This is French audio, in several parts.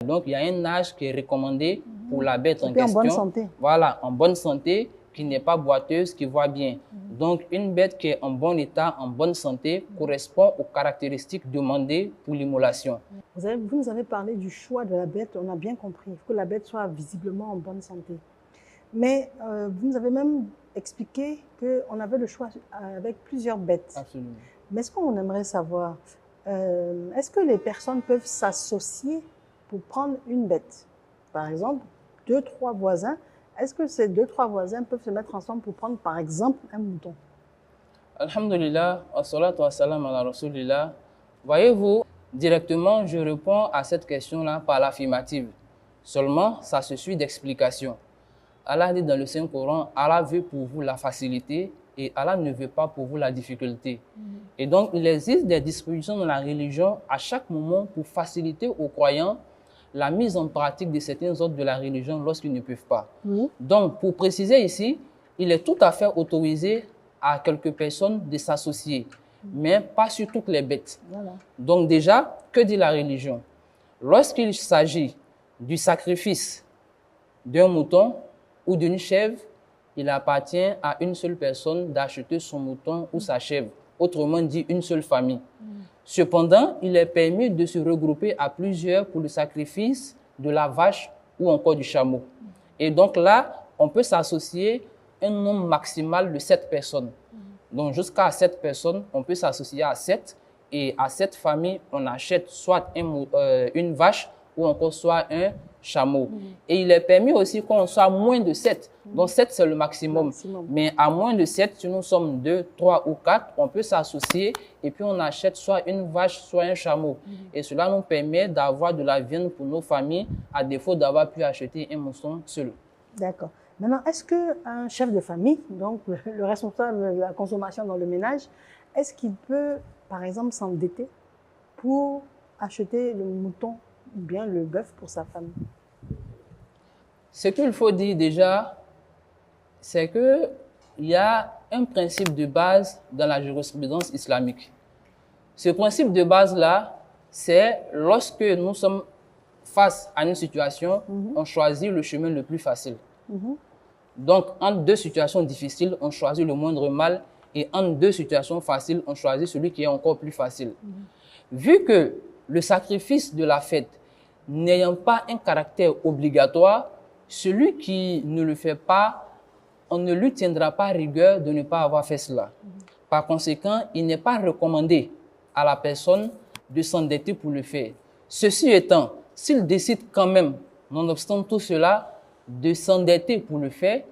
Donc, il y a un âge qui est recommandé pour la bête en en question. bonne santé. Voilà, en bonne santé, qui n'est pas boiteuse, qui voit bien. Donc, une bête qui est en bon état, en bonne santé, correspond aux caractéristiques demandées pour l'immolation. Vous nous avez parlé du choix de la bête, on a bien compris. Il faut que la bête soit visiblement en bonne santé. Mais vous nous avez même expliqué qu'on avait le choix avec plusieurs bêtes. Absolument. Mais ce qu'on aimerait savoir, est-ce que les personnes peuvent s'associer pour prendre une bête? Par exemple, 2-3 voisins, est-ce que ces 2-3 voisins peuvent se mettre ensemble pour prendre, par exemple, un mouton? Alhamdulillah, wassalatu wassalam ala rasulillah. Voyez-vous, directement, je réponds à cette question-là par l'affirmative. Seulement, ça se suit d'explications. Allah dit dans le Saint-Coran, Allah veut pour vous la facilité et Allah ne veut pas pour vous la difficulté. Et donc, il existe des dispositions dans la religion à chaque moment pour faciliter aux croyants la mise en pratique de certains ordres de la religion lorsqu'ils ne peuvent pas. Donc, pour préciser ici, il est tout à fait autorisé à quelques personnes de s'associer, mais pas sur toutes les bêtes. Voilà. Donc déjà, que dit la religion? Lorsqu'il s'agit du sacrifice d'un mouton ou d'une chèvre, il appartient à une seule personne d'acheter son mouton ou sa chèvre, autrement dit une seule famille. Cependant, il est permis de se regrouper à plusieurs pour le sacrifice de la vache ou encore du chameau. Et donc là, on peut s'associer un nombre maximal de 7 personnes. Donc jusqu'à 7 personnes, on peut s'associer à 7 et à cette famille, on achète soit une vache ou encore soit un chameau. Et il est permis aussi qu'on soit moins de 7. Donc 7, c'est le maximum. Mais à moins de 7, si nous sommes 2, 3 ou 4, on peut s'associer et puis on achète soit une vache, soit un chameau. Et cela nous permet d'avoir de la viande pour nos familles, à défaut d'avoir pu acheter un mouton seul. D'accord. Maintenant, est-ce qu'un chef de famille, donc le responsable de la consommation dans le ménage, est-ce qu'il peut, par exemple, s'endetter pour acheter le mouton ou bien le bœuf pour sa famille? Ce qu'il faut dire déjà, c'est qu'il y a un principe de base dans la jurisprudence islamique. Ce principe de base-là, c'est lorsque nous sommes face à une situation, on choisit le chemin le plus facile. Donc, entre deux situations difficiles, on choisit le moindre mal et entre deux situations faciles, on choisit celui qui est encore plus facile. Vu que le sacrifice de la fête n'ayant pas un caractère obligatoire, celui qui ne le fait pas, on ne lui tiendra pas rigueur de ne pas avoir fait cela. Par conséquent, il n'est pas recommandé à la personne de s'endetter pour le faire. Ceci étant, s'il décide quand même, nonobstant tout cela, de s'endetter pour le faire,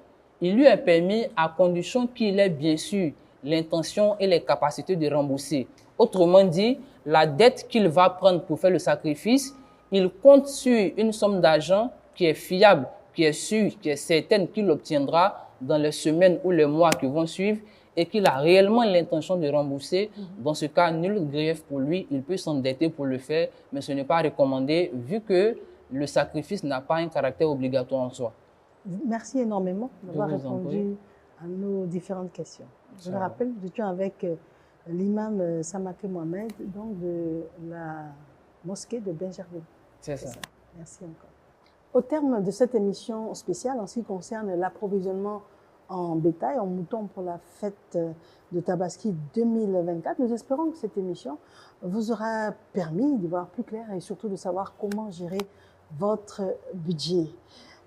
il lui est permis à condition qu'il ait bien sûr l'intention et les capacités de rembourser. Autrement dit, la dette qu'il va prendre pour faire le sacrifice, il compte sur une somme d'argent qui est fiable, qui est sûre, qui est certaine qu'il obtiendra dans les semaines ou les mois qui vont suivre et qu'il a réellement l'intention de rembourser. Dans ce cas, nul grief pour lui, il peut s'endetter pour le faire, mais ce n'est pas recommandé vu que le sacrifice n'a pas un caractère obligatoire en soi. Merci énormément d'avoir répondu à nos différentes questions. Je me rappelle, nous étions avec l'imam Samaké Mohamed, donc de la mosquée de Benjerville. C'est ça. Merci encore. Au terme de cette émission spéciale en ce qui concerne l'approvisionnement en bétail, en mouton pour la fête de Tabaski 2024, nous espérons que cette émission vous aura permis d'y voir plus clair et surtout de savoir comment gérer votre budget.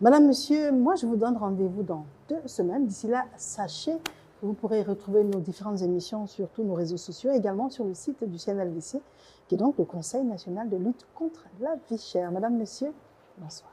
Madame, monsieur, moi je vous donne rendez-vous dans 2 semaines. D'ici là, sachez que vous pourrez retrouver nos différentes émissions sur tous nos réseaux sociaux, également sur le site du CNLVC, qui est donc le Conseil national de lutte contre la vie chère. Madame, monsieur, bonsoir.